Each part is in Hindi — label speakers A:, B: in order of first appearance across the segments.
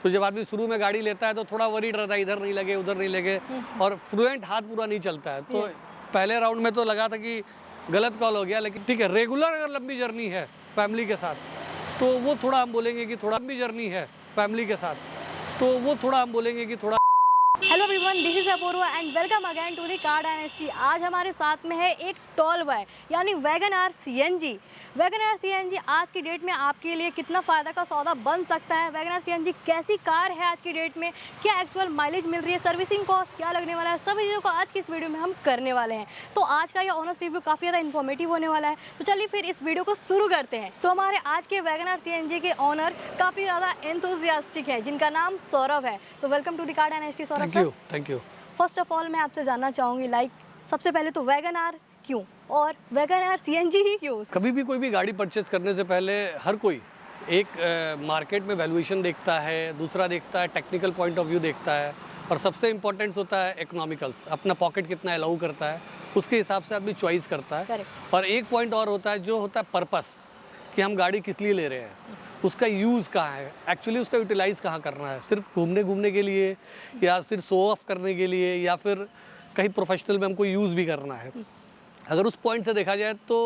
A: तो जब आदमी शुरू में गाड़ी लेता है तो थोड़ा वरीड रहता है, इधर नहीं लगे उधर नहीं लगे, और फ्लुएंट हाथ पूरा नहीं चलता है। तो पहले राउंड में तो लगा था कि गलत कॉल हो गया, लेकिन ठीक है, रेगुलर अगर लंबी जर्नी है फैमिली के साथ तो वो थोड़ा हम बोलेंगे कि थोड़ा लंबी जर्नी है फैमिली के साथ तो वो थोड़ा हम बोलेंगे कि थोड़ा।
B: Hello everyone, this is Apurva and welcome again to the car dynasty. आज हमारे साथ में है एक टॉल बॉय यानी wagon R CNG. Wagon R CNG आज की डेट में आपके लिए कितना फ़ायदा का सौदा बन सकता है। वैगन आर सीएनजी कैसी कार है आज की डेट में, क्या एक्चुअल माइलेज मिल रही है, सर्विसिंग कॉस्ट क्या लगने वाला है, सभी चीज़ों को आज की इस वीडियो में हम करने वाले हैं। तो आज का ये ऑनर्स रिव्यू काफ़ी ज़्यादा इन्फॉर्मेटिव होने वाला है। तो चलिए फिर इस वीडियो को शुरू करते हैं। तो हमारे आज के वैगन आर सीएनजी के ऑनर काफ़ी ज़्यादा एंथुसियास्टिक है, जिनका नाम सौरभ है। तो welcome to the car dynasty Saurabh sir.
A: Thank you.
B: First of all मैं आपसे जानना चाहूँगी सबसे पहले तो वैगन आर क्यों और वैगन आर सीएनजी ही क्यों?
A: कभी भी कोई भी गाड़ी परचेज करने से पहले हर कोई एक मार्केट में वैल्यूएशन देखता है, दूसरा देखता है टेक्निकल पॉइंट ऑफ व्यू देखता है, और सबसे इम्पोर्टेंट होता है इकोनॉमिकल्स, अपना पॉकेट कितना अलाउ करता है उसके हिसाब से आदमी चॉइस करता है।
B: Correct.
A: और एक पॉइंट और होता है जो होता है पर्पस, कि हम गाड़ी किस लिए ले रहे हैं, उसका यूज़ कहाँ है, एक्चुअली उसका यूटिलाइज़ कहाँ करना है, सिर्फ घूमने के लिए या सिर्फ शो ऑफ करने के लिए या फिर कहीं प्रोफेशनल में हमको यूज़ भी करना है। अगर उस पॉइंट से देखा जाए तो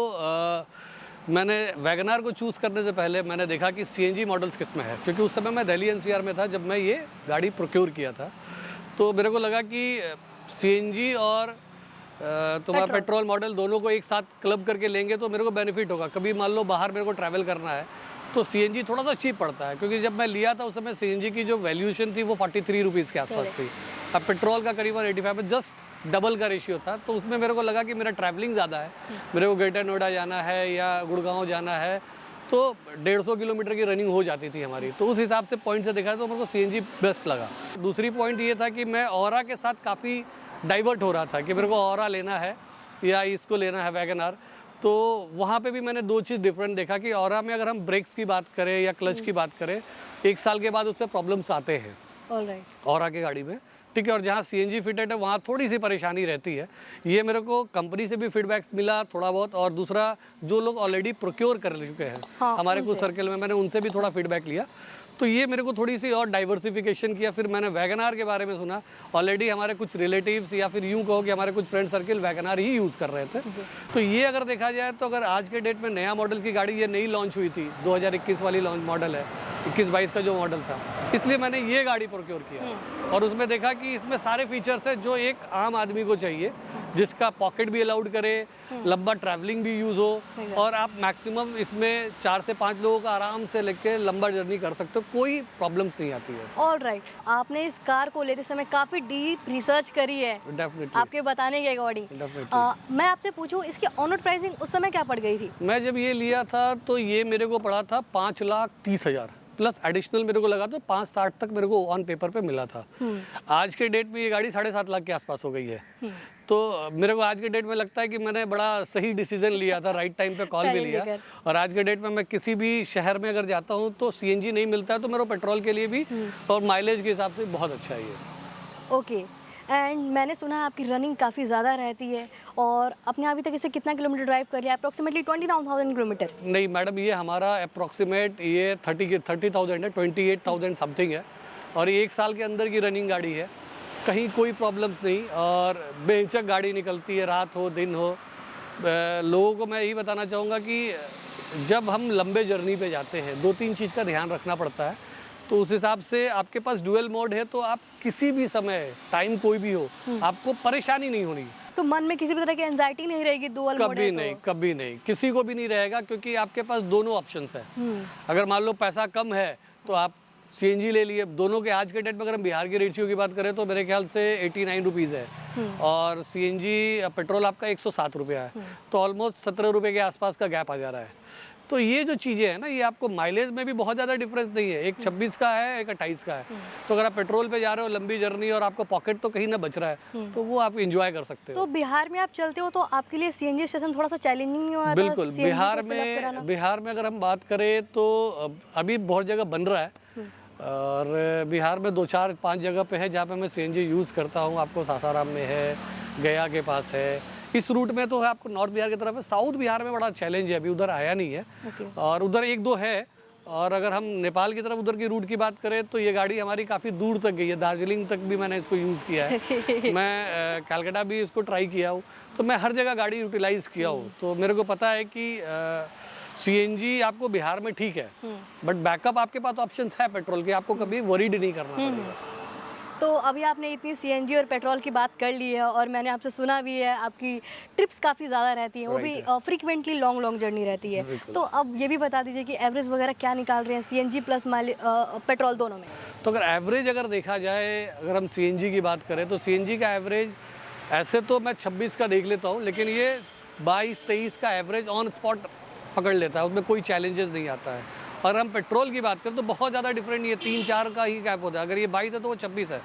A: मैंने वैगन आर को चूज़ करने से पहले मैंने देखा कि सीएनजी मॉडल्स किस में है, क्योंकि उस समय मैं दिल्ली एनसीआर में था जब मैं ये गाड़ी प्रोक्योर किया था। तो मेरे को लगा कि सीएनजी और तुम्हारा पेट्रोल मॉडल दोनों को एक साथ क्लब करके लेंगे तो मेरे को बेनिफिट होगा। कभी मान लो बाहर मेरे को ट्रैवल करना है तो सीएनजी थोड़ा सा चीप पड़ता है, क्योंकि जब मैं लिया था उस समय सीएनजी की जो वैल्यूएशन थी वो 43 रुपीज़ के आसपास थी। अब पेट्रोल का करीबन 85 में जस्ट डबल का रेशियो था। तो उसमें मेरे को लगा कि मेरा ट्रैवलिंग ज़्यादा है, मेरे को ग्रेटर नोएडा जाना है या गुड़गांव जाना है तो 150 किलोमीटर की रनिंग हो जाती थी हमारी। तो उस हिसाब से पॉइंट से देखा तो मेरे को सीएनजी बेस्ट लगा। दूसरी पॉइंट ये था कि मैं ऑरा के साथ काफ़ी डाइवर्ट हो रहा था कि मेरे को ऑरा लेना है या इसको लेना है वैगन आर। तो वहाँ पे भी मैंने दो चीज़ डिफरेंट देखा कि ऑरा में अगर हम ब्रेक्स की बात करें या क्लच की बात करें, 1 साल के बाद उस पर प्रॉब्लम्स आते हैं ऑरा की गाड़ी में, ठीक है। और जहाँ सीएनजी फिटेड है वहाँ थोड़ी सी परेशानी रहती है। ये मेरे को कंपनी से भी फीडबैक मिला थोड़ा बहुत, और दूसरा जो लोग ऑलरेडी प्रोक्योर कर चुके हैं हमारे कुछ सर्कल में, मैंने उनसे भी थोड़ा फीडबैक लिया। तो ये मेरे को थोड़ी सी और डाइवर्सिफिकेशन किया। फिर मैंने वैगन आर के बारे में सुना, ऑलरेडी हमारे कुछ रिलेटिव्स या फिर यूँ कहो कि हमारे कुछ फ्रेंड सर्किल वैगन आर ही यूज़ कर रहे थे। तो ये अगर देखा जाए तो अगर आज के डेट में नया मॉडल की गाड़ी ये नई लॉन्च हुई थी, 2021 वाली लॉन्च मॉडल है, 21-22 का जो मॉडल था, इसलिए मैंने ये गाड़ी प्रोक्योर किया। और उसमें देखा कि इसमें सारे फीचर्स है जो एक आम आदमी को चाहिए, जिसका पॉकेट भी अलाउड करे, लंबा ट्रैवलिंग भी यूज़ हो, और आप मैक्सिमम इसमें 4 से 5 लोगों का आराम से लेके लंबा जर्नी कर सकते हो, कोई प्रॉब्लम्स नहीं आती है।
B: ऑलराइट, आपने इस कार को लेते समय काफ़ी डीप रिसर्च करी है
A: डेफिनेटली
B: आपके बताने के अकॉर्डिंग। मैं आपसे पूछूं इसकी ऑनर प्राइसिंग उस समय क्या पड़ गई थी?
A: मैं जब ये लिया था तो ये मेरे को पड़ा था 5,30,000 प्लस एडिशनल मेरे को लगा था 5,60 तक मेरे को ऑन पेपर पे मिला था। आज के डेट में ये गाड़ी 7.5 लाख के आसपास हो गई है। तो मेरे को आज के डेट में लगता है कि मैंने बड़ा सही डिसीजन लिया था, राइट टाइम पे कॉल भी लिया। और आज के डेट में मैं किसी भी शहर में अगर जाता हूँ तो सीएनजी नहीं मिलता है तो मेरे पेट्रोल के लिए भी और माइलेज के हिसाब से बहुत अच्छा है ये।
B: ओके, एंड मैंने सुना है आपकी रनिंग काफ़ी ज़्यादा रहती है, और अपने अभी तक इसे कितना किलोमीटर ड्राइव कर लिया? Approximately 29,000 kilometre.
A: नहीं मैडम, ये हमारा अप्रॉक्सीमेट ये 30,000 है, 28,000 समथिंग है, और ये 1 साल के अंदर की रनिंग गाड़ी है। कहीं कोई प्रॉब्लम्स नहीं, और बेहिचक गाड़ी निकलती है, रात हो दिन हो। लोगों को मैं यही बताना चाहूँगा कि जब हम लंबे जर्नी पे जाते हैं 2-3 चीज़ का ध्यान रखना पड़ता है। तो उस हिसाब से आपके पास डुअल मोड है तो आप किसी भी समय, टाइम कोई भी हो, आपको परेशानी नहीं होनी।
B: तो मन में किसी भी तरह की एंजाइटी नहीं रहेगी डुअल मोड है तो?
A: कभी नहीं, किसी को भी नहीं रहेगा, क्योंकि आपके पास दोनों ऑप्शंस है। अगर मान लो पैसा कम है तो आप सीएनजी ले लिए। दोनों के आज के डेट में अगर हम बिहार के रेशियो की बात करें तो मेरे ख्याल से 89 रुपीज़ है, और सीएनजी पेट्रोल आपका 107 रुपया है। तो ऑलमोस्ट 17 रुपये के आसपास का गैप आ जा रहा है। तो ये जो चीज़ें हैं ना, ये आपको माइलेज में भी बहुत ज़्यादा डिफरेंस नहीं है। एक 26 का है, एक 28 का है। तो अगर आप पेट्रोल पे जा रहे हो, लंबी जर्नी, और आपको पॉकेट तो कहीं ना बच रहा है, तो वो आप एंजॉय कर सकते हो।
B: तो बिहार में आप चलते हो तो आपके लिए सीएनजी स्टेशन थोड़ा सा चैलेंजिंग नहीं हुआ?
A: बिल्कुल, बिहार में अगर हम बात करें तो अभी बहुत जगह बन रहा है, और बिहार में 2-4-5 जगह पे है जहाँ पे मैं सीएनजी यूज़ करता हूँ। आपको सासाराम में है, गया के पास है, इस रूट में तो है आपको नॉर्थ बिहार की तरफ है। साउथ बिहार में बड़ा चैलेंज है, अभी उधर आया नहीं है। और उधर 1-2 है, और अगर हम नेपाल की तरफ उधर की रूट की बात करें तो ये गाड़ी हमारी काफ़ी दूर तक गई है, दार्जिलिंग तक भी मैंने इसको यूज़ किया है। मैं कलकत्ता भी इसको ट्राई किया हूँ, तो मैं हर जगह गाड़ी यूटिलाइज़ किया हूँ। तो मेरे को पता है कि सीएनजी आपको बिहार में ठीक है, बट बैकअप आपके पास ऑप्शन है पेट्रोल के, आपको कभी वरीड नहीं करना पड़ेगा।
B: तो अभी आपने इतनी सीएनजी और पेट्रोल की बात कर ली है, और मैंने आपसे सुना भी है आपकी ट्रिप्स काफ़ी ज़्यादा रहती हैं, वो भी फ्रीक्वेंटली लॉन्ग जर्नी रहती है। तो अब ये भी बता दीजिए कि एवरेज वगैरह क्या निकाल रहे हैं सीएनजी प्लस पेट्रोल दोनों में?
A: तो अगर एवरेज अगर देखा जाए, अगर हम सीएनजी की बात करें तो सीएनजी का एवरेज ऐसे तो मैं 26 का देख लेता हूँ, लेकिन ये 22-23 का एवरेज ऑन स्पॉट पकड़ लेता है, उसमें कोई चैलेंजेस नहीं आता है। और हम पेट्रोल की बात करें तो बहुत ज़्यादा डिफरेंट नहीं है, 3-4 का ही गैप होता है। अगर ये 22 है तो वो 26 है,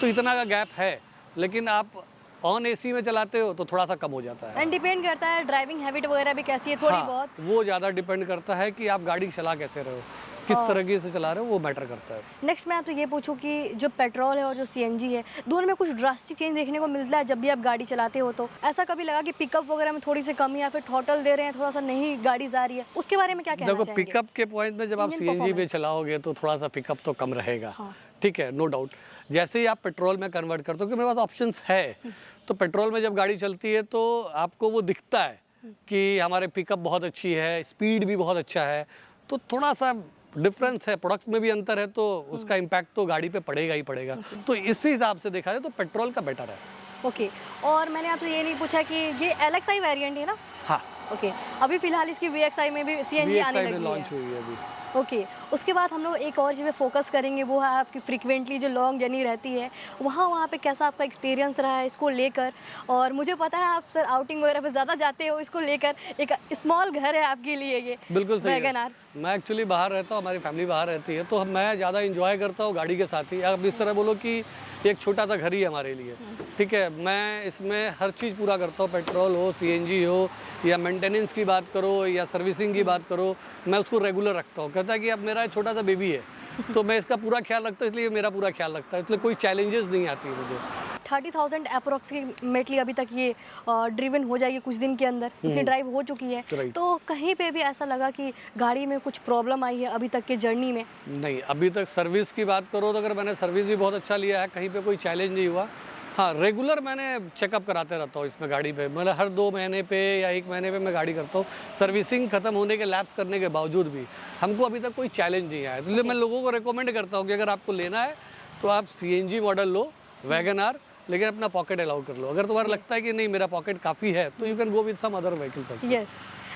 A: तो इतना का गैप है। लेकिन आप ऑन एसी में चलाते हो तो थोड़ा सा कम हो जाता है।
B: एंड डिपेंड करता है ड्राइविंग हैबिट वगैरह भी कैसी है, थोड़ी बहुत
A: वो ज़्यादा डिपेंड करता है कि आप गाड़ी चला कैसे रहे हो, किस तरीके से चला रहे हो, वो मैटर करता है।
B: नेक्स्ट मैं आपसे ये पूछूं कि जो पेट्रोल है और जो सीएनजी है, दोनों में कुछ ड्रास्टिक चेंज देखने को मिलता है जब भी आप गाड़ी चलाते हो? तो ऐसा कभी लगा कि पिकअप वगैरह में थोड़ी सी कमी, या फिर थ्रॉटल दे रहे हैं थोड़ा सा नहीं गाड़ी जा रही है, उसके बारे में क्या कहना
A: देखो,
B: चाहेंगे?
A: पिकअप के पॉइंट में जब आप सीएनजी पे चलाओगे तो थोड़ा सा पिकअप तो कम रहेगा, ठीक है, नो डाउट। जैसे ही आप पेट्रोल में कन्वर्ट करते हो, क्योंकि मेरे पास ऑप्शंस है, तो पेट्रोल में जब गाड़ी चलती है तो आपको वो दिखता है कि हमारे पिकअप बहुत अच्छी है, स्पीड भी बहुत अच्छा है, तो थोड़ा सा डिफरेंस है, प्रोडक्ट्स में भी अंतर है, तो उसका इम्पैक्ट तो गाड़ी पे पड़ेगा ही पड़ेगा। तो इस हिसाब से देखा जाए तो पेट्रोल का बेटर है।
B: ओके, और मैंने आपसे ये नहीं पूछा कि ये एलएक्सआई वेरिएंट है ना? हाँ। ओके, अभी फिलहाल इसकी वीएक्सआई में भी सीएनजी आने लगी है,
A: लॉन्च हुई है अभी।
B: ओके, उसके बाद हम लोग एक और चीज़ पे फोकस करेंगे, वो है आपकी फ्रीक्वेंटली जो लॉन्ग जर्नी रहती है, वहाँ पे कैसा आपका एक्सपीरियंस रहा है इसको लेकर। और मुझे पता है आप सर आउटिंग वगैरह पे ज़्यादा जाते हो, इसको लेकर एक स्मॉल घर है आपके लिए ये।
A: बिल्कुल सही
B: वैगन आर।
A: मैं एक्चुअली बाहर रहता हूँ, हमारी फैमिली बाहर रहती है, तो मैं ज़्यादा इंजॉय करता हूँ गाड़ी के साथ ही। आप इस तरह बोलो कि एक छोटा सा घर ही है हमारे लिए, ठीक है। मैं इसमें हर चीज़ पूरा करता हूँ, पेट्रोल हो, सीएनजी हो, या मेंटेनेंस की बात करो या सर्विसिंग की बात करो, मैं उसको रेगुलर रखता हूँ। कहता है कि अब मेरा छोटा सा बेबी है तो मैं इसका पूरा ख्याल रखता हूँ, इसलिए मेरा पूरा ख्याल रखता है, इसलिए कोई चैलेंजेस नहीं आती है मुझे।
B: 30,000 अप्रोक्सीमेटली अभी तक ये ड्रिवन हो जाएगी कुछ दिन के अंदर, इतनी ड्राइव हो चुकी है। तो कहीं पे भी ऐसा लगा कि गाड़ी में कुछ प्रॉब्लम आई है अभी तक के जर्नी में? नहीं,
A: अभी तक सर्विस की बात करो तो अगर मैंने सर्विस भी बहुत अच्छा लिया है, कहीं पे कोई चैलेंज नहीं हुआ। हाँ, रेगुलर मैंने चेकअप कराते रहता हूँ इसमें गाड़ी पे, मतलब हर 2 महीने पे या 1 महीने पे मैं गाड़ी करता हूँ। सर्विसिंग खत्म होने के लैप्स करने के बावजूद भी हमको अभी तक कोई चैलेंज नहीं आया, इसलिए मैं लोगों को रिकमेंड करता हूँ कि अगर आपको लेना है तो आप सीएनजी मॉडल लो, वैगन आर, लेकिन अपना पॉकेट अलाउ कर लो। अगर तुम्हारा लगता है कि नहीं मेरा पॉकेट काफ़ी है तो you can go with some other vehicles also.
B: Yes,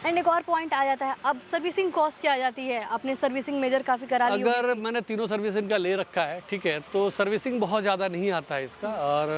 B: and एक और पॉइंट आ जाता है, अब सर्विसिंग कॉस्ट क्या आ जाती है? आपने सर्विसिंग मेजर काफ़ी करा ली होगी।
A: अगर मैंने तीनों सर्विसिंग का ले रखा है, ठीक है, तो सर्विसिंग बहुत ज़्यादा नहीं आता है इसका, और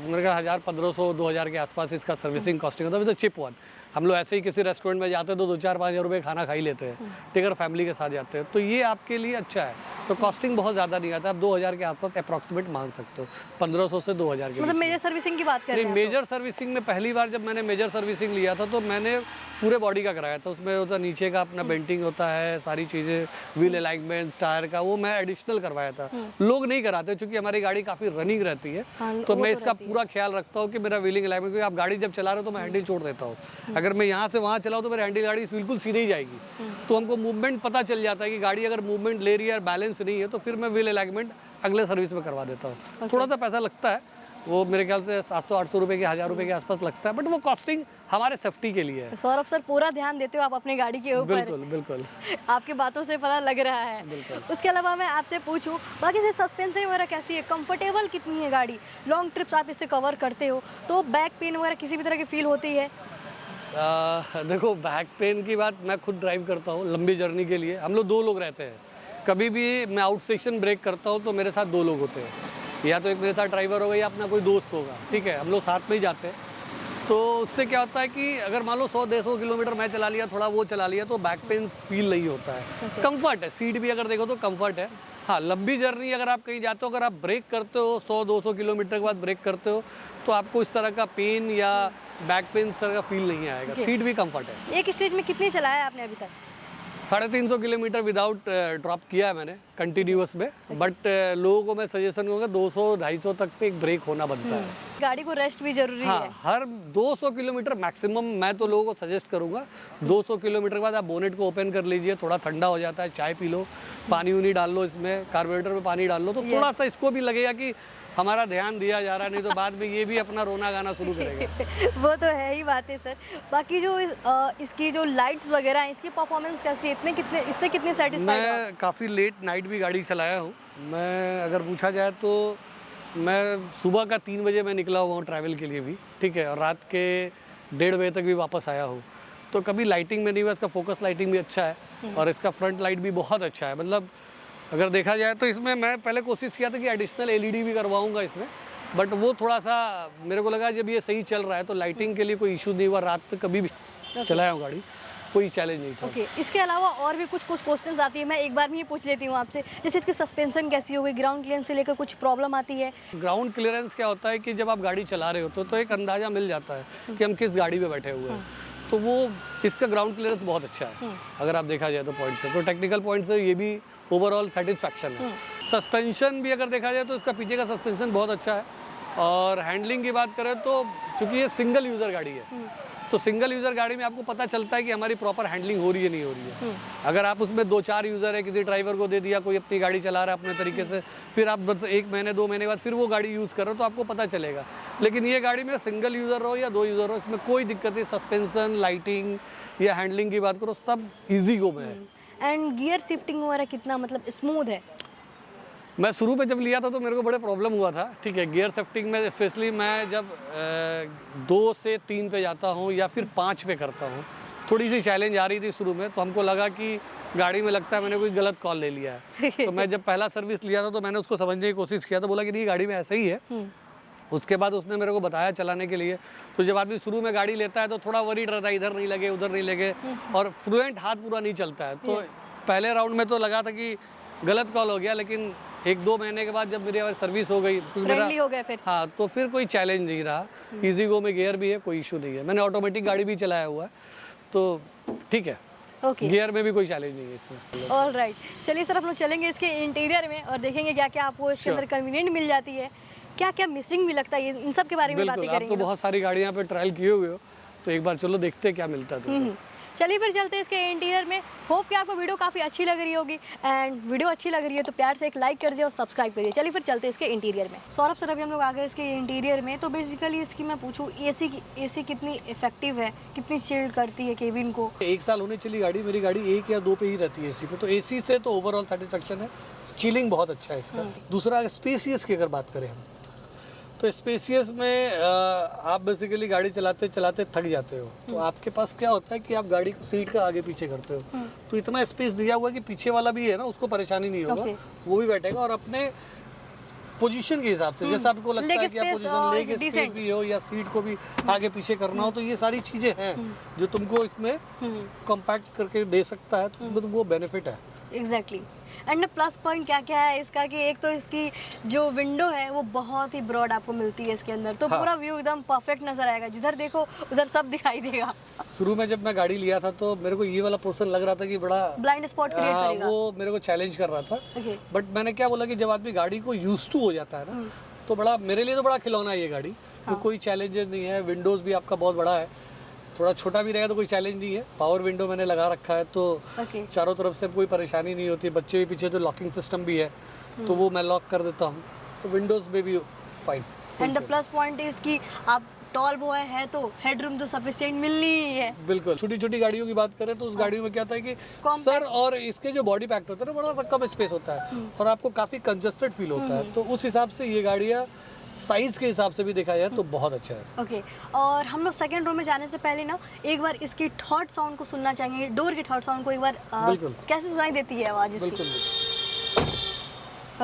A: मेरे ख्याल 1,500-2,000 के आसपास इसका सर्विसिंग कॉस्टिंग होता है विद चिप वन। हम लोग ऐसे ही किसी रेस्टोरेंट में जाते हैं तो 2-4-5 हज़ार रुपये खाना खा ही लेते हैं, ठीक है, फैमिली के साथ जाते हैं, तो ये आपके लिए अच्छा है। तो कॉस्टिंग बहुत ज़्यादा नहीं आता, आप 2,000 के आसपास अप्रॉक्सीमेट मान सकते हो, 1,500 से 2,000 के।
B: मतलब मेजर सर्विसिंग की बात कर रहे हैं?
A: मेजर सर्विसिंग में पहली बार जब मैंने मेजर सर्विसिंग लिया था तो मैंने पूरे बॉडी का कराया था। उसमें होता नीचे का अपना बेंटिंग होता है, सारी चीज़ें, व्हील अलाइनमेंट्स, टायर का, वो मैं एडिशनल करवाया था। लोग नहीं कराते क्योंकि हमारी गाड़ी काफ़ी रनिंग रहती है, तो मैं इसका पूरा ख्याल रखता हूँ कि मेरा व्हीलिंग अलाइनमेंट, क्योंकि आप गाड़ी जब चला रहे हो तो मैं हैंडल छोड़ देता हूँ। अगर मैं यहाँ से वहाँ चलाऊँ तो मेरी हैंडल गाड़ी बिल्कुल सीधे ही जाएगी, तो हमको मूवमेंट पता चल जाता है कि गाड़ी अगर मूवमेंट ले रही है, बैलेंस नहीं है, तो फिर मैं व्हील अलाइनमेंट अगले सर्विस में करवा देता हूँ। थोड़ा सा पैसा लगता है, वो मेरे ख्याल से 700-800 रुपये के 1,000 रुपये के आसपास लगता है, बट वो कॉस्टिंग हमारे सेफ्टी के लिए है।
B: सौरभ सर पूरा ध्यान देते हो आप अपनी गाड़ी के ऊपर।
A: बिल्कुल बिल्कुल,
B: आपकी बातों से पता लग रहा है। उसके अलावा मैं आपसे पूछूं, बाकी से सस्पेंशन वगैरह कैसी है, कंफर्टेबल कितनी है गाड़ी? लॉन्ग ट्रिप्स आप इससे कवर करते हो तो बैक पेन वगैरह किसी भी तरह की फील होती है?
A: देखो, बैक पेन की बात मैं खुद ड्राइव करता हूँ लंबी जर्नी के लिए। हम लोग 2 लोग रहते हैं, कभी भी मैं आउट सेक्शन ब्रेक करता हूँ तो मेरे साथ 2 लोग होते हैं, या तो एक मेरे साथ ड्राइवर होगा या अपना कोई दोस्त होगा, ठीक है, हम लोग साथ में ही जाते हैं। तो उससे क्या होता है कि अगर मान लो 100-150 किलोमीटर मैं चला लिया, थोड़ा वो चला लिया, तो बैक पेन फील नहीं होता है। कंफर्ट है, सीट भी अगर देखो तो कंफर्ट है। हाँ, लंबी जर्नी अगर आप कहीं जाते हो, अगर आप ब्रेक करते हो 100-200 किलोमीटर के बाद ब्रेक करते हो, तो आपको इस तरह का पेन या बैक पेन इस तरह का फील नहीं आएगा। सीट भी कंफर्ट है।
B: एक स्टेज में कितनी चलाया आपने अभी तक?
A: 350 किलोमीटर विदाउट ड्रॉप किया है मैंने कंटिन्यूअस में, बट लोगों को मैं सजेशन दूंगा 200-250 तक पे एक ब्रेक होना बनता है।
B: गाड़ी को रेस्ट भी जरूरी है।
A: हाँ, हर 200 किलोमीटर मैक्सिमम मैं तो लोगों को सजेस्ट करूंगा। 200 किलोमीटर के बाद आप बोनेट को ओपन कर लीजिए, थोड़ा ठंडा हो जाता है, चाय पी लो, पानी उनी डाल लो, इसमें कार्बोरेटर में पानी डाल लो, तो थोड़ा सा इसको भी लगेगा कि हमारा ध्यान दिया जा रहा है, नहीं तो बाद में ये भी अपना रोना गाना शुरू करेगा।
B: वो तो है ही बात है सर। बाकी जो इसकी जो लाइट्स वगैरह हैं, इसकी परफॉर्मेंस कैसी है, इससे कितने सेटिस्फाइड हो?
A: मैं काफ़ी लेट नाइट भी गाड़ी चलाया हूँ। मैं अगर पूछा जाए तो मैं सुबह का 3 बजे मैं निकला हुआ हूँ ट्रैवल के लिए भी, ठीक है, और रात के 1:30 बजे तक भी वापस आया हूँ। तो कभी लाइटिंग में नहीं हुआ, इसका फोकस लाइटिंग भी अच्छा है और इसका फ्रंट लाइट भी बहुत अच्छा है। मतलब अगर देखा जाए तो इसमें मैं पहले कोशिश किया था कि एडिशनल एलईडी भी करवाऊंगा इसमें, बट वो थोड़ा सा मेरे को लगा जब ये सही चल रहा है तो लाइटिंग के लिए कोई इशू नहीं हुआ। रात में कभी भी चलाया हूँ गाड़ी, कोई चैलेंज नहीं था।
B: ओके, इसके अलावा और भी कुछ क्वेश्चंस आती है, मैं एक बार में ही पूछ लेती हूँ आपसे। जैसे इसकी सस्पेंशन कैसी हो गई, ग्राउंड क्लियरेंस से लेकर कुछ प्रॉब्लम आती है?
A: ग्राउंड क्लियरेंस क्या होता है कि जब आप गाड़ी चला रहे हो तो एक अंदाज़ा मिल जाता है कि हम किस गाड़ी पे बैठे हुए हैं, तो वो इसका ग्राउंड क्लियरेंस बहुत अच्छा है अगर आप देखा जाए तो पॉइंट से। तो टेक्निकल पॉइंट से ये भी ओवरऑल सेटिस्फैक्शन है। सस्पेंशन भी अगर देखा जाए तो इसका पीछे का सस्पेंशन बहुत अच्छा है, और हैंडलिंग की बात करें तो चूंकि ये सिंगल यूज़र गाड़ी है तो सिंगल यूज़र गाड़ी में आपको पता चलता है कि हमारी प्रॉपर हैंडलिंग हो रही है नहीं हो रही है। अगर आप उसमें 2-4 यूज़र है, किसी ड्राइवर को दे दिया, कोई अपनी गाड़ी चला रहा है अपने तरीके से, फिर आप 1 महीने 2 महीने बाद फिर वो गाड़ी यूज़ कर रहे हो तो आपको पता चलेगा। लेकिन ये गाड़ी में सिंगल यूज़र हो या 2 यूज़र हो, इसमें कोई दिक्कत नहीं। सस्पेंसन, लाइटिंग या हैंडलिंग की बात करो, सब ईजी गो में है।
B: एंड गियर शिफ्टिंग वगैरह कितना मतलब स्मूथ है?
A: मैं शुरू में जब लिया था तो मेरे को बड़े प्रॉब्लम हुआ था, ठीक है। गियर शिफ्टिंग में स्पेशली मैं जब 2 से 3 पे जाता हूँ या फिर 5 पे करता हूँ, थोड़ी सी चैलेंज आ रही थी शुरू में, तो हमको लगा कि गाड़ी में लगता है मैंने कोई गलत कॉल ले लिया है। तो मैं जब पहला सर्विस लिया था तो मैंने उसको समझने की कोशिश किया, तो बोला कि नहीं गाड़ी में ऐसा ही है। उसके बाद उसने मेरे को बताया चलाने के लिए। तो जब आदमी शुरू में गाड़ी लेता है तो थोड़ा वरीड रहता है, इधर नहीं लगे उधर नहीं लगे, और फ्लुएंट हाथ पूरा नहीं चलता है। तो पहले राउंड में तो लगा था कि गलत कॉल हो गया, लेकिन 1-2 महीने के बाद जब मेरी सर्विस हो गई,
B: फ्रेंडली हो गए फिर।
A: हाँ, तो फिर कोई चैलेंज नहीं रहा। इजी गो में गियर भी है, कोई इशू नहीं है। मैंने ऑटोमेटिक गाड़ी भी चलाया हुआ है, तो ठीक है।
B: ओके,
A: गियर में भी कोई चैलेंज नहीं है इसमें।
B: ऑलराइट, चलिए सर, हम लोग चलेंगे इसके इंटीरियर में और देखेंगे क्या क्या आपको इसके अंदर कन्वीनियंट मिल जाती है, क्या क्या मिसिंग भी लगता है, इन सब के बारे में बातें
A: बिल्कुल, आप
B: करेंगे।
A: तो बहुत सारी गाड़ियाँ पे ट्रायल किए हुए हो, तो एक बार चलो देखते हैं क्या मिलता है तुमको।
B: चलिए फिर चलते हैं इसके इंटीरियर में। होप कि आपको वीडियो काफ़ी अच्छी लग रही होगी, एंड वीडियो अच्छी लग रही है तो प्यार से एक लाइक कर दिए और सब्सक्राइब करिए। चलिए फिर चलते हैं इसके इंटीरियर में। सौरभ सर, अभी हम लोग आ गए इसके इंटीरियर में। तो बेसिकली इसकी मैं पूछूँ, एसी कितनी इफेक्टिव है, कितनी चिल्ड करती है केबिन को?
A: 1 साल होने चली गाड़ी, मेरी गाड़ी 1 या 2 पे ही रहती है एसी पे, तो एसी से तो ओवरऑल सेटिस्फैक्शन है। चिलिंग बहुत अच्छा है इसका। दूसरा, स्पेसियस की अगर बात करें हम, तो स्पेसियस में आप बेसिकली गाड़ी चलाते चलाते थक जाते हो, तो आपके पास क्या होता है कि आप गाड़ी को सीट का आगे पीछे करते हो, तो इतना स्पेस दिया हुआ है कि पीछे वाला भी है ना, उसको परेशानी नहीं होगा, वो भी बैठेगा और अपने पोजीशन के हिसाब से, जैसा आपको लगता है कि आप पोजीशन लेके स्पेस भी हो या सीट को भी आगे पीछे करना हो, तो ये सारी चीज़ें हैं जो तुमको इसमें कॉम्पैक्ट करके दे सकता है, तो इसमें तुमको बेनिफिट है।
B: एग्जैक्टली। एंड प्लस पॉइंट क्या क्या है इसका कि एक तो इसकी जो विंडो है वो बहुत ही ब्रॉड आपको मिलती है इसके अंदर, तो पूरा व्यू एकदम परफेक्ट नजर आएगा, जिधर देखो उधर सब दिखाई देगा।
A: शुरू में जब मैं गाड़ी लिया था तो मेरे को ये वाला पोर्शन लग रहा था कि बड़ा
B: ब्लाइंड स्पॉट क्रिएट करेगा,
A: वो मेरे को चैलेंज कर रहा था। बट मैंने क्या बोला कि जब आदमी गाड़ी को यूज टू हो जाता है ना, तो बड़ा मेरे लिए तो बड़ा खिलौना है ये गाड़ी। कोई चैलेंज नहीं है। विंडोज भी आपका बहुत बड़ा है, थोड़ा छोटा भी रहेगा तो कोई चैलेंज नहीं है। पावर विंडो मैंने लगा रखा है, तो चारों तरफ से कोई परेशानी नहीं होती। बच्चे भी पीछे, तो लॉकिंग सिस्टम भी है, तो वो मैं लॉक कर देता हूँ, तो विंडोज में भी fine.
B: And the plus point is कि आप टॉल बॉय है तो हेडरूम तो सफिशिएंट मिलनी ही है।
A: बिल्कुल। छोटी छोटी गाड़ियों की बात करें तो उस गाड़ियों में क्या था कि सर, और इसके जो बॉडी पैक होता है ना, बड़ा सा कम स्पेस होता है और आपको काफ़ी कंजस्टेड फील होता है, तो उस हिसाब से ये गाड़ियाँ साइज के हिसाब से भी देखा जाए तो बहुत अच्छा है।
B: ओके, और हम लोग सेकंड रो में जाने से पहले ना एक बार इसकी थर्ड साउंड को सुनना चाहेंगे, डोर की थर्ड साउंड को एक बार कैसे सुनाई देती है आवाज इसकी?
A: बिल्कुल।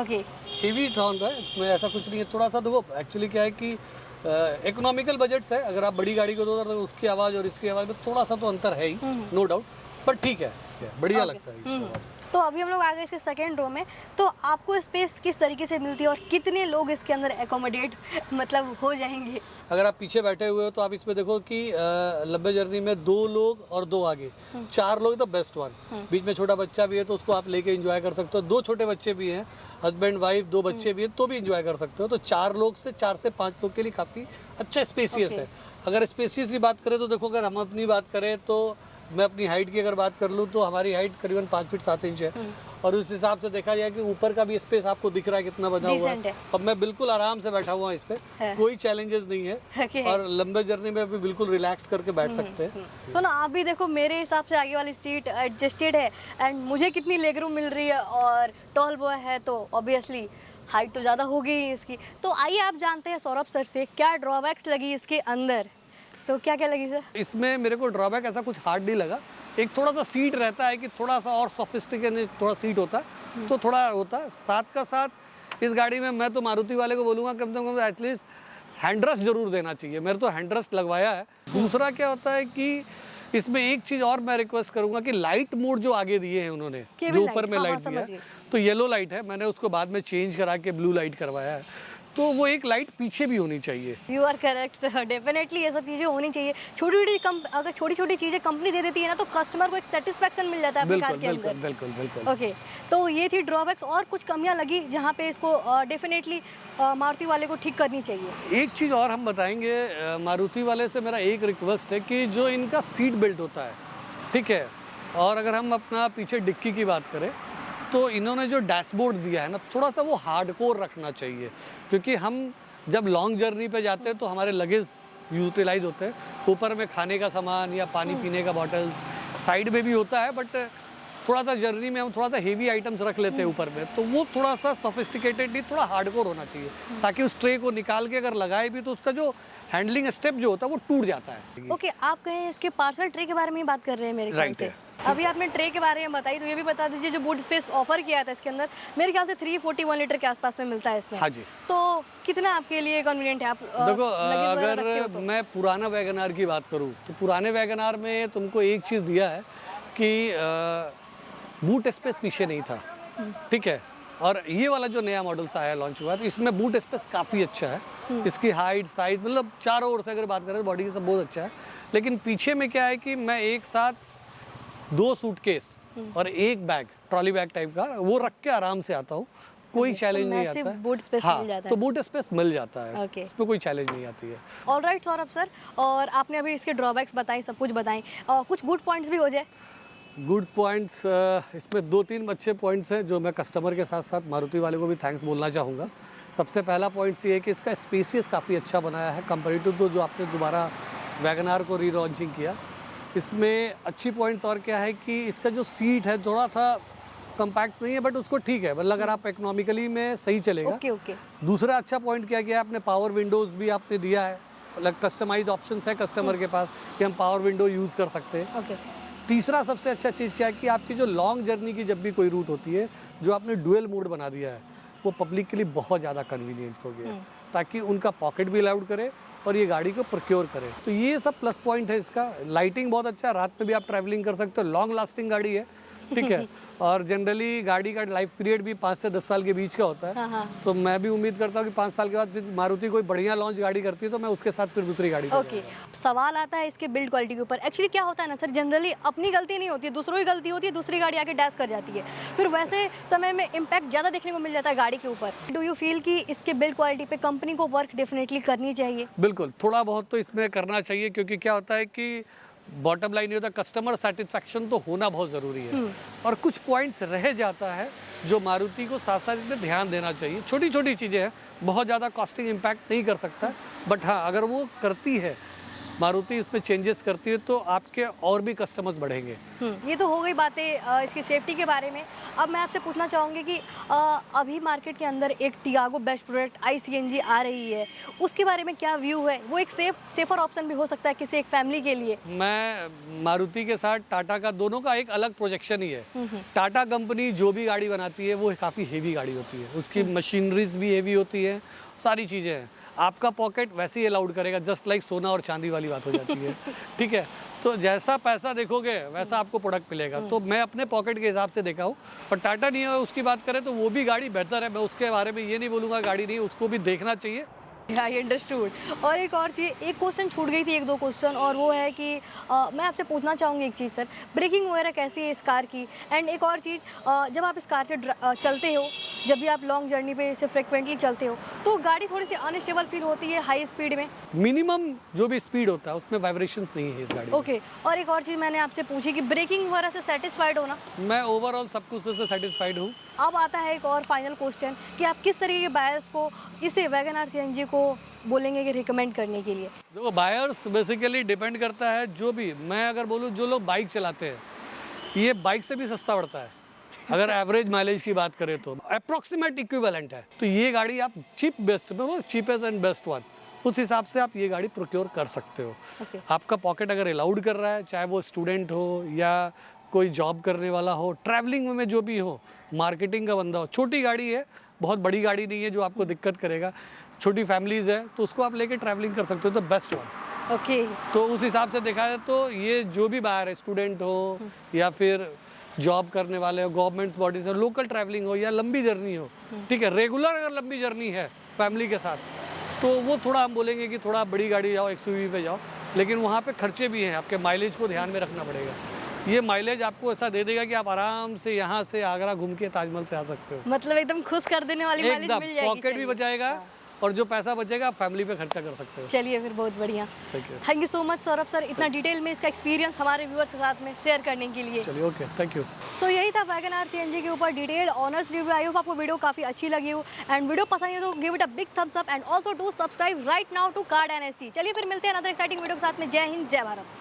B: ओके,
A: हेवी साउंड है, मैं ऐसा कुछ नहीं है। थोड़ा सा देखो, एक्चुअली क्या है कि इकोनॉमिकल बजट्स है, अगर आप बड़ी गाड़ी को दो तो उसकी आवाज़ और इसकी आवाज़ में थोड़ा सा तो अंतर है ही, नो डाउट। पर ठीक है, बढ़िया
B: Okay.
A: लगता है इसका बस।
B: तो अभी हम लोग आ गए इसके सेकेंड रो में। तो आपको स्पेस किस तरीके से मिलती है और कितने लोग इसके अंदर एकोमोडेट मतलब हो जाएंगे?
A: अगर आप पीछे बैठे हुए हो तो आप इसमें देखो कि लंबे जर्नी में 2 लोग और 2 आगे, 4 लोग तो बेस्ट वन। बीच में छोटा बच्चा भी है तो उसको आप लेके एंजॉय कर सकते हो। 2 छोटे बच्चे भी हैं, हस्बैंड वाइफ 2 बच्चे भी हैं तो भी एंजॉय कर सकते हो। तो 4 से 5 लोग के लिए काफ़ी अच्छा स्पेसियस है। अगर स्पेसियस की बात करें तो देखो, अगर हम अपनी बात करें तो मैं अपनी हाइट की अगर बात कर लूँ तो हमारी हाइट करीबन 5 फीट 7 इंच है। और उस हिसाब से देखा जाए कि ऊपर का भी स्पेस आपको दिख रहा है कितना बना हुआ
B: Decent
A: है।
B: है।
A: अब मैं बिल्कुल आराम से बैठा हुआ हूँ इस पे, कोई चैलेंजेस नहीं है।
B: Okay.
A: और लंबे जर्नी में भी बिल्कुल रिलैक्स करके बैठ सकते हैं।
B: तो ना आप भी देखो, मेरे हिसाब से आगे वाली सीट एडजस्टेड है एंड मुझे कितनी लेगरूम मिल रही है, और टॉल बॉय है तो ऑब्वियसली हाइट तो ज़्यादा होगी ही इसकी। तो आइए आप जानते हैं सौरभ सर से क्या ड्रॉबैक्स लगी इसके अंदर। तो क्या क्या लगी सर?
A: इसमें मेरे को ड्रॉबैक ऐसा कुछ हार्ड नहीं लगा। एक थोड़ा सा सीट रहता है कि थोड़ा सा और सोफिस्टिकेटेड थोड़ा सीट होता है तो थोड़ा होता है। साथ का साथ इस गाड़ी में मैं तो मारुति वाले को बोलूँगा कम से कम एटलीस्ट हैंडरेस्ट जरूर देना चाहिए। मेरे तो हैंडरेस्ट लगवाया है। दूसरा क्या होता है कि इसमें एक चीज़ और मैं रिक्वेस्ट करूँगा कि लाइट मोड जो आगे दिए हैं उन्होंने,
B: केबल
A: जो ऊपर
B: लाइट,
A: में
B: हाँ,
A: लाइट
B: हाँ,
A: दिया
B: समझ
A: है,
B: गई।
A: तो येलो लाइट है, मैंने उसको बाद में चेंज करा के ब्लू लाइट करवाया है। तो वो एक लाइट पीछे भी होनी चाहिए।
B: You are correct sir, definitely ये सब चीज़ें होनी चाहिए। अगर छोटी छोटी चीज़ें कंपनी दे देती है ना तो कस्टमर को एक सेटिस्फेक्शन मिल जाता है अपनी कार
A: बिल्कुल
B: के
A: बिल्कुल
B: अंदर।
A: बिल्कुल बिल्कुल।
B: ओके, तो ये थी ड्रॉबैक्स। और कुछ कमियां लगी जहाँ पे इसको डेफिनेटली मारुति वाले को ठीक करनी चाहिए?
A: एक चीज़ और हम बताएंगे, मारुति वाले से मेरा एक रिक्वेस्ट है कि जो इनका सीट बेल्ट होता है, ठीक है, और अगर हम अपना पीछे डिक्की की बात करें तो इन्होंने जो डैशबोर्ड दिया है ना, थोड़ा सा वो हार्डकोर रखना चाहिए। क्योंकि हम जब लॉन्ग जर्नी पे जाते हैं तो हमारे लगेज यूटिलाइज होते हैं। ऊपर में खाने का सामान या पानी पीने का बॉटल्स साइड में भी होता है, बट थोड़ा सा जर्नी में हम थोड़ा सा हेवी आइटम्स रख लेते हैं ऊपर में, तो वो थोड़ा सा सोफिस्टिकेटेड नहीं, थोड़ा हार्डकोर होना चाहिए ताकि उस ट्रे को निकाल के अगर लगाए भी तो उसका जो हैंडलिंग स्टेप जो होता है वो टूट जाता है।
B: ओके, आप कहें इसके पार्सल ट्रे के बारे में ही बात कर रहे हैं मेरे ख्याल
A: Right
B: से।
A: है।
B: अभी आपने ट्रे के बारे में बताई, तो ये भी बता दीजिए जो बूट स्पेस ऑफर किया था इसके अंदर, मेरे ख्याल से 341 लीटर के आसपास में मिलता है इसमें।
A: हाँ जी।
B: तो कितना आपके लिए कन्वीनियंट है? आप
A: देखो,
B: luggage वगैरह रखते हो
A: अगर
B: तो?
A: मैं पुराना वैगनार की बात करूं तो पुराने वैगनार में तुमको एक चीज़ दिया है कि बूट स्पेस पीछे नहीं था, ठीक है। और ये वाला जो नया मॉडल सा आया, लॉन्च हुआ है, तो इसमें बूट स्पेस काफ़ी अच्छा है। इसकी हाइट साइज मतलब चारों ओर से अगर बात करें तो बॉडी सब बहुत अच्छा है। लेकिन पीछे में क्या है कि मैं एक साथ 2 सूटकेस और 1 बैग, ट्रॉली बैग टाइप का, वो रख के आराम से आता हूँ, कोई
B: Okay,
A: चैलेंज
B: तो
A: नहीं
B: massive
A: आता है।
B: boot space
A: हाँ,
B: मिल जाता
A: तो
B: है।
A: बूट स्पेस मिल जाता है,
B: Okay.
A: इसमें कोई चैलेंज नहीं आती है।
B: ऑलराइट सौरभ सर, और आपने अभी इसके ड्रॉबैक्स बताई, सब कुछ बताई, और कुछ गुड पॉइंट्स भी हो जाए।
A: गुड पॉइंट्स, इसमें 2-3 अच्छे पॉइंट्स हैं जो मैं कस्टमर के साथ साथ मारुति वाले को भी थैंक्स बोलना चाहूँगा। सबसे पहला पॉइंट ये है कि इसका स्पेसियस काफ़ी अच्छा बनाया है कंपेरेटिव तो जो आपने दोबारा वैगनार को री लॉन्चिंग किया। इसमें अच्छी पॉइंट्स और क्या है कि इसका जो सीट है थोड़ा सा कम्पैक्ट नहीं है, बट उसको ठीक है, मतलब अगर आप इकोनॉमिकली में सही चलेगा।
B: Okay okay.
A: दूसरा अच्छा पॉइंट क्या किया आपने, पावर विंडोज़ भी आपने दिया है, मतलब कस्टमाइज ऑप्शन है कस्टमर के पास कि हम पावर विंडो यूज़ कर सकते हैं।
B: ओके।
A: तीसरा सबसे अच्छा चीज़ क्या है कि आपकी जो लॉन्ग जर्नी की जब भी कोई रूट होती है, जो आपने डुअल मोड बना दिया है, वो पब्लिक के लिए बहुत ज़्यादा कन्वीनियंट हो गया है, ताकि उनका पॉकेट भी अलाउड करे और ये गाड़ी को प्रोक्योर करे। तो ये सब प्लस पॉइंट है इसका। लाइटिंग बहुत अच्छा है, रात में भी आप ट्रैवलिंग कर सकते हो, लॉन्ग लास्टिंग गाड़ी है, ठीक है। और जनरली गाड़ी का लाइफ पीरियड भी 5 से 10 साल के बीच का होता है।
B: हाँ हाँ।
A: तो मैं भी उम्मीद करता हूँ कि 5 साल के बाद फिर मारुति कोई बढ़िया लॉन्च गाड़ी करती है तो मैं उसके साथ फिर दूसरी गाड़ी पे
B: ओके, सवाल आता है इसके बिल्ड क्वालिटी के ऊपर। एक्चुअली क्या होता है ना सर, जनरली अपनी गलती नहीं होती है, दूसरों की गलती होती है, दूसरी गाड़ी आके डैश कर जाती है, फिर वैसे समय में इम्पैक्ट ज़्यादा देखने को मिल जाता है गाड़ी के ऊपर। डू यू फील कि इसके बिल्ड क्वालिटी पे कंपनी को वर्क डेफिनेटली करनी चाहिए?
A: बिल्कुल, थोड़ा बहुत तो इसमें करना चाहिए, क्योंकि क्या होता है कि बॉटम लाइन ये होता है, कस्टमर सेटिस्फैक्शन तो होना बहुत ज़रूरी है। और कुछ पॉइंट्स रह जाता है जो मारुति को साथ साथ इसमें ध्यान देना चाहिए। छोटी छोटी चीज़ें हैं, बहुत ज़्यादा कॉस्टिंग इम्पैक्ट नहीं कर सकता, बट हाँ अगर वो करती है मारुति, इसमें चेंजेस करती है तो आपके और भी कस्टमर्स बढ़ेंगे।
B: ये तो हो गई बातें इसकी सेफ्टी के बारे में। अब मैं आपसे पूछना चाहूँगी कि अभी मार्केट के अंदर एक टियागो बेस्ट प्रोडक्ट ICNG आ रही है, उसके बारे में क्या व्यू है? वो एक सेफर ऑप्शन भी हो सकता है किसी एक फैमिली के लिए।
A: मैं मारुति के साथ टाटा का, दोनों का एक अलग प्रोजेक्शन ही है। टाटा कंपनी जो भी गाड़ी बनाती है वो काफ़ी हेवी गाड़ी होती है, उसकी मशीनरीज भी हेवी होती है, सारी चीज़ें हैं। आपका पॉकेट वैसे ही अलाउड करेगा, जस्ट लाइक सोना और चांदी वाली बात हो जाती है, ठीक है। तो जैसा पैसा देखोगे वैसा आपको प्रोडक्ट मिलेगा। तो मैं अपने पॉकेट के हिसाब से देखा हूँ। और टाटा नियो उसकी बात करें तो वो भी गाड़ी बेहतर है, मैं उसके बारे में ये नहीं बोलूँगा गाड़ी नहीं, उसको भी देखना चाहिए।
B: I understood. और एक और चीज़, एक क्वेश्चन छूट गई थी, एक दो क्वेश्चन, और वो है कि मैं आपसे पूछना चाहूँगी एक चीज़ सर, ब्रेकिंग वगैरह कैसी है इस कार की? एंड एक और चीज़, जब आप इस कार से चलते हो, जब भी आप लॉन्ग जर्नी पे इसे फ्रिक्वेंटली चलते हो, तो गाड़ी थोड़ी सी अनस्टेबल फील होती है हाई स्पीड में?
A: मिनिमम जो भी स्पीड होता है उसमें वाइब्रेशन नहीं है इस गाड़ी में।
B: ओके। और एक और चीज़ मैंने आपसे पूछी कि ब्रेकिंग वगैरह से सेटिस्फाइड हो ना?
A: मैं ओवरऑल सब कुछ से सेटिस्फाइड हूँ।
B: अब आता है एक और फाइनल क्वेश्चन कि आप किस तरीके के बायर्स को इसे वैगन आर सीएनजी को बोलेंगे कि रिकमेंड करने के लिए?
A: देखो बायर्स बेसिकली डिपेंड करता है, जो भी मैं अगर बोलूँ जो लोग बाइक चलाते हैं, ये बाइक से भी सस्ता पड़ता है अगर एवरेज माइलेज की बात करें तो अप्रॉक्सीमेट इक्विवेलेंट है। तो ये गाड़ी आप चीप बेस्ट में, चीपेस्ट एंड बेस्ट वन, उस हिसाब से आप ये गाड़ी प्रोक्योर कर सकते हो।
B: Okay.
A: आपका पॉकेट अगर अलाउड कर रहा है, चाहे वो स्टूडेंट हो या कोई जॉब करने वाला हो, ट्रैवलिंग में जो भी हो, मार्केटिंग का बंदा हो, छोटी गाड़ी है, बहुत बड़ी गाड़ी नहीं है जो आपको दिक्कत करेगा। छोटी फैमिलीज है तो उसको आप लेके ट्रैवलिंग कर सकते हो, तो बेस्ट वन।
B: ओके।
A: तो उस हिसाब से देखा जाए तो ये जो भी बाहर है, स्टूडेंट हो या फिर जॉब करने वाले हो, गवर्नमेंट बॉडी से, लोकल ट्रैवलिंग हो या लंबी जर्नी हो, ठीक है, रेगुलर अगर लंबी जर्नी है फैमिली के साथ, तो वो थोड़ा हम बोलेंगे कि थोड़ा बड़ी गाड़ी जाओ, एक्सयूवी पे जाओ, लेकिन वहाँ पे खर्चे भी हैं, आपके माइलेज को ध्यान में रखना पड़ेगा। ये माइलेज आपको ऐसा दे देगा कि आप आराम से यहाँ से आगरा घूम के ताजमहल से आ सकते हो।
B: मतलब एकदम खुश कर देने वाली माइलेज
A: एकदम
B: मिल जाएगी।
A: पॉकेट भी
B: चलिए।
A: बचाएगा
B: हाँ।
A: और जो पैसा बचेगा आप फैमिली पे खर्चा कर सकते हो।
B: चलिए फिर, बहुत बढ़िया। Thank you so much Saurabh sir, इतना डिटेल में इसका एक्सपीरियंस हमारे व्यूअर्स के साथ में शेयर करने के लिए।
A: चलिए ओके, थैंक यू।
B: सो यही था वैगन आर सीएनजी के ऊपर detail owners review. I hope आपको वीडियो काफ़ी अच्छी लगी हो, एंड वीडियो पसंद है तो give it a big thumbs up and also do subscribe right now to card NSC. चलिए फिर मिलते हैं अनदर एक्साइटिंग वीडियो के साथ में। जय हिंद, जय भारत।